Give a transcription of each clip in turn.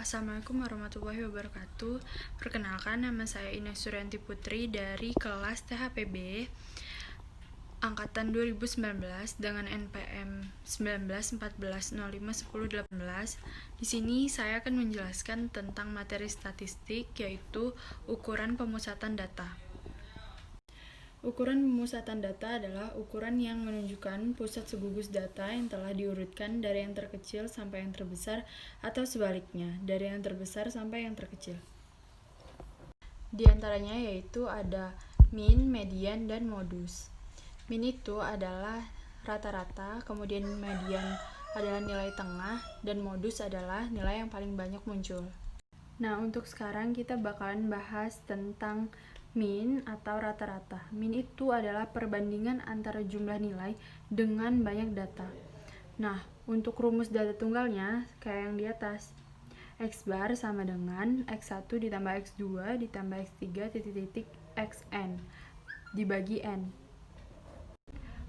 Assalamualaikum warahmatullahi wabarakatuh. Perkenalkan, nama saya Ines Suryanti Putri dari kelas THPB angkatan 2019 dengan NPM 1914051018. Di sini saya akan menjelaskan tentang materi statistik, yaitu ukuran pemusatan data. Ukuran pemusatan data adalah ukuran yang menunjukkan pusat segugus data yang telah diurutkan dari yang terkecil sampai yang terbesar, atau sebaliknya, dari yang terbesar sampai yang terkecil. Di antaranya yaitu ada min, median, dan modus. Min itu adalah rata-rata, kemudian median adalah nilai tengah, dan modus adalah nilai yang paling banyak muncul. Nah, untuk sekarang kita bakalan bahas tentang min atau rata-rata. Min itu adalah perbandingan antara jumlah nilai dengan banyak data. Nah, untuk rumus data tunggalnya kayak yang di atas. X bar sama dengan X1 ditambah X2 ditambah X3 titik-titik Xn dibagi N.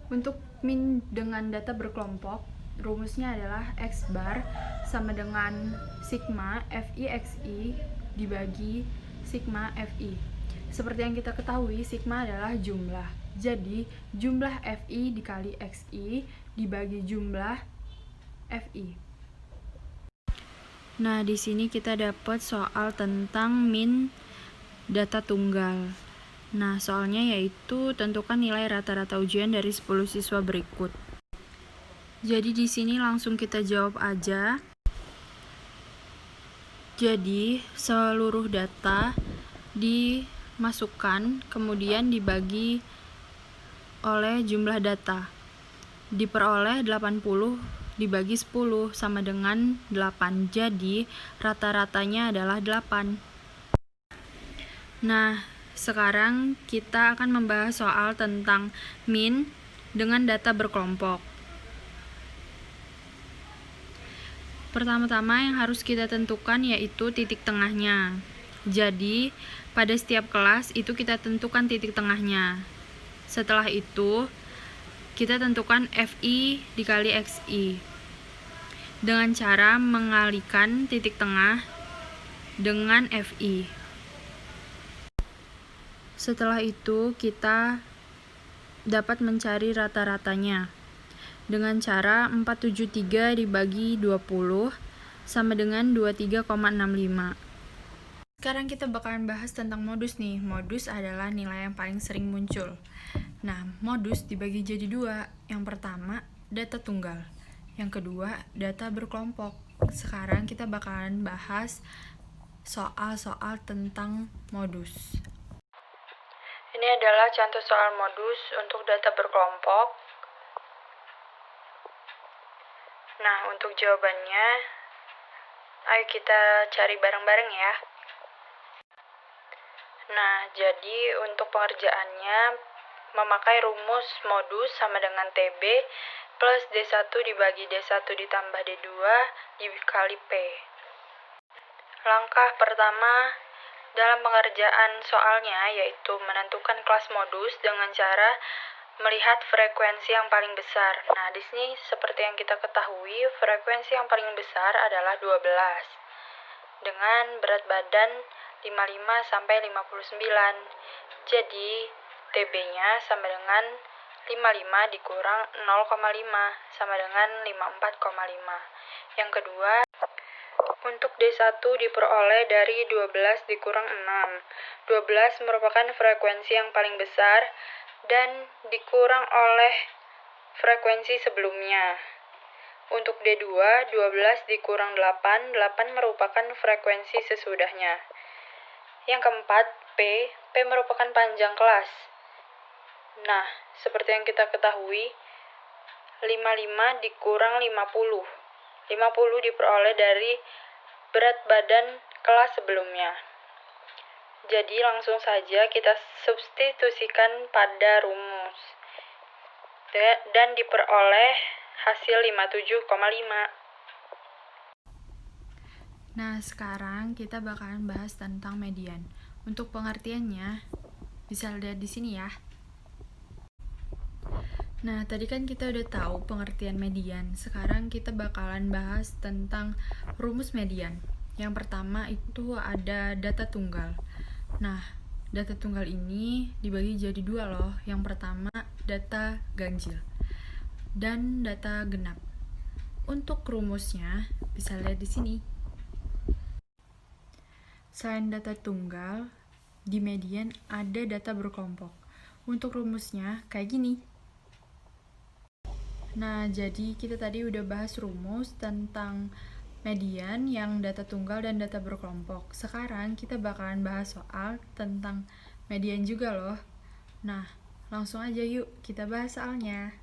Untuk min dengan data berkelompok, rumusnya adalah X bar sama dengan sigma Fi Xi dibagi sigma Fi. Seperti yang kita ketahui, sigma adalah jumlah. Jadi, jumlah Fi dikali Xi dibagi jumlah Fi. Nah, di sini kita dapat soal tentang min data tunggal. Nah, soalnya yaitu tentukan nilai rata-rata ujian dari 10 siswa berikut. Jadi di sini langsung kita jawab aja. Jadi, seluruh data dimasukkan, kemudian dibagi oleh jumlah data. Diperoleh 80 dibagi 10 sama dengan 8. Jadi, rata-ratanya adalah 8. Nah, sekarang kita akan membahas soal tentang min dengan data berkelompok. Pertama-tama yang harus kita tentukan yaitu titik tengahnya. Jadi, pada setiap kelas itu kita tentukan titik tengahnya. Setelah itu, kita tentukan Fi dikali Xi dengan cara mengalihkan titik tengah dengan Fi. Setelah itu, kita dapat mencari rata-ratanya dengan cara 473 dibagi 20 sama dengan 23,65. Sekarang kita bakalan bahas tentang modus nih. Modus adalah nilai yang paling sering muncul. Nah, modus dibagi jadi dua. Yang pertama, data tunggal. Yang kedua, data berkelompok. Sekarang kita bakalan bahas soal-soal tentang modus. Ini adalah contoh soal modus untuk data berkelompok. Nah, untuk jawabannya, ayo kita cari bareng-bareng ya. Nah, jadi untuk pengerjaannya memakai rumus modus sama dengan TB plus D1 dibagi D1 ditambah D2 dikali P. Langkah pertama dalam pengerjaan soalnya yaitu menentukan kelas modus dengan cara melihat frekuensi yang paling besar. Nah, di sini seperti yang kita ketahui, frekuensi yang paling besar adalah 12 dengan berat badan 55 sampai 59. Jadi, TB-nya sama dengan 55 dikurang 0,5 sama dengan 54,5. Yang kedua, untuk D1 diperoleh dari 12 dikurang 6. 12 merupakan frekuensi yang paling besar dan dikurang oleh frekuensi sebelumnya. Untuk D2, 12 dikurang 8, 8 merupakan frekuensi sesudahnya. Yang keempat, P merupakan panjang kelas. Nah, seperti yang kita ketahui, 55 dikurang 50. 50 diperoleh dari berat badan kelas sebelumnya. Jadi langsung saja kita substitusikan pada rumus. Dan diperoleh hasil 57,5. Nah, sekarang kita bakalan bahas tentang median. Untuk pengertiannya, bisa lihat di sini ya. Nah, tadi kan kita udah tahu pengertian median. Sekarang kita bakalan bahas tentang rumus median. Yang pertama itu ada data tunggal. Nah, data tunggal ini dibagi jadi dua loh. Yang pertama data ganjil dan data genap. Untuk rumusnya bisa lihat di sini. Selain data tunggal, di median ada data berkelompok. Untuk rumusnya kayak gini. Nah, jadi kita tadi udah bahas rumus tentang median yang data tunggal dan data berkelompok. Sekarang kita bakalan bahas soal tentang median juga loh. Nah, langsung aja yuk kita bahas soalnya.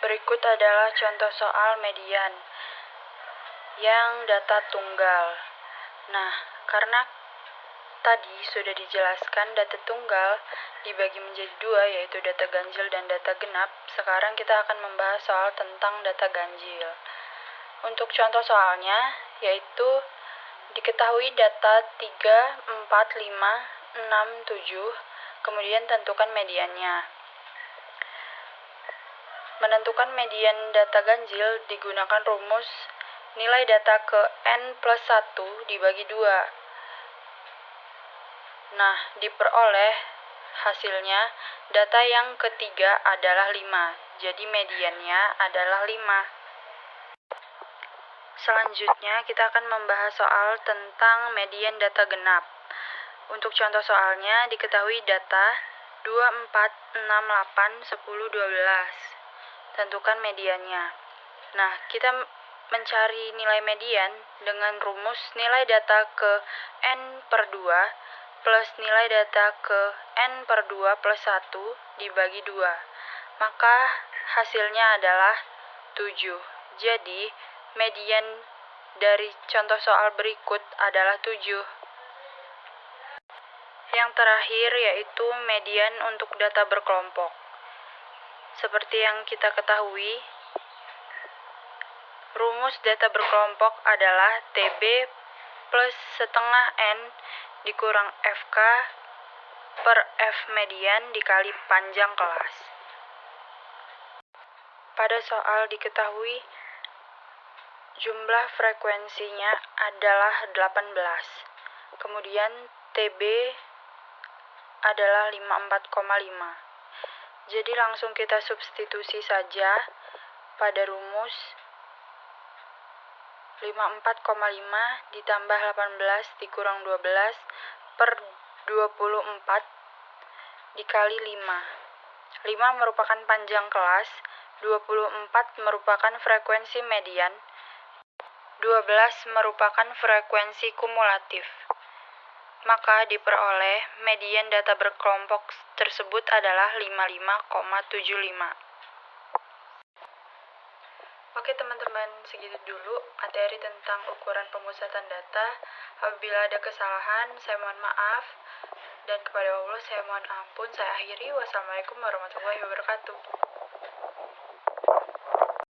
Berikut adalah contoh soal median yang data tunggal. Nah, karena tadi sudah dijelaskan data tunggal dibagi menjadi dua, yaitu data ganjil dan data genap. Sekarang kita akan membahas soal tentang data ganjil. Untuk contoh soalnya, yaitu diketahui data 3, 4, 5, 6, 7, kemudian tentukan mediannya. Menentukan median data ganjil digunakan rumus nilai data ke n plus 1 dibagi 2. Nah, diperoleh hasilnya data yang ketiga adalah 5, jadi mediannya adalah 5. Selanjutnya kita akan membahas soal tentang median data genap. Untuk contoh soalnya diketahui data 2, 4, 6, 8, 10, 12. Tentukan mediannya. Nah, kita mencari nilai median dengan rumus nilai data ke n per 2 plus nilai data ke n per 2 plus 1 dibagi 2. Maka hasilnya adalah 7. Jadi, median dari contoh soal berikut adalah 7. Yang terakhir yaitu median untuk data berkelompok. Seperti yang kita ketahui, rumus data berkelompok adalah TB plus setengah N dikurang FK per F median dikali panjang kelas. Pada soal diketahui jumlah frekuensinya adalah 18. Kemudian TB adalah 54,5. Jadi langsung kita substitusi saja pada rumus 54,5 ditambah 18 dikurang 12 per 24 dikali 5. 5 merupakan panjang kelas, 24 merupakan frekuensi median, 12 merupakan frekuensi kumulatif. Maka diperoleh median data berkelompok tersebut adalah 55,75. Oke teman-teman, segitu dulu materi tentang ukuran pemusatan data. Apabila ada kesalahan, saya mohon maaf. Dan kepada Allah saya mohon ampun. Saya akhiri. Wassalamualaikum warahmatullahi wabarakatuh.